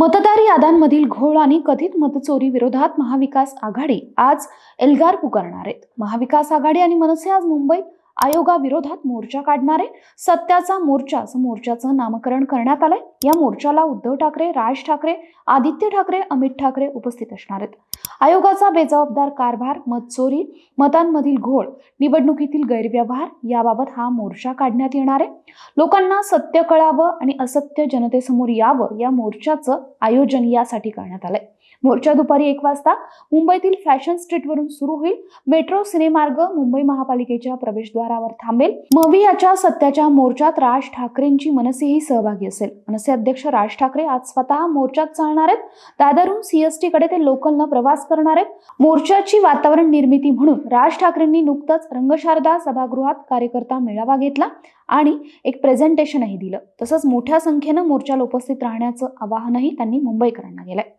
मतदार याद्यांमधील घोळ आणि कथित मतचोरी विरोधात महाविकास आघाडी आज एल्गार पुकारणार आहेत. महाविकास आघाडी आणि मनसे आज मुंबई आयोगाविरोधात मोर्चा काढणार आहे. सत्याचा मोर्चा असं मोर्चाचं नामकरण करण्यात आलंय. या मोर्चाला उद्धव ठाकरे, राज ठाकरे, आदित्य ठाकरे, अमित ठाकरे उपस्थित असणार आहेत. आयोगाचा बेजबाबदार कारभार, मतचोरी, मतांमधील घोळ, निवडणुकीतील गैरव्यवहार याबाबत हा मोर्चा काढण्यात येणार आहे. लोकांना सत्य कळावं आणि असत्य जनतेसमोर यावं या मोर्चाचं आयोजन यासाठी करण्यात आलंय. मोर्चा दुपारी 1 वाजता मुंबईतील फॅशन स्ट्रीटवरून सुरू होईल. मेट्रो सिनेमार्ग मुंबई महापालिकेच्या प्रवेशद्वारावर थांबेल. मवियाच्या सत्याच्या मोर्चात राज ठाकरेंची मनसेही सहभागी असेल. मनसे अध्यक्ष राज ठाकरे आज स्वतः मोर्चात चालणार आहेत. दादरहून सीएसटी कडे ते लोकलनं प्रवास करणार आहेत. मोर्चाची वातावरण निर्मिती म्हणून राज ठाकरेंनी नुकताच रंगशारदा सभागृहात कार्यकर्ता मेळावा घेतला आणि एक प्रेझेंटेशनही दिलं. तसंच मोठ्या संख्येनं मोर्चाला उपस्थित राहण्याचं आवाहनही त्यांनी मुंबईकरांना केलंय.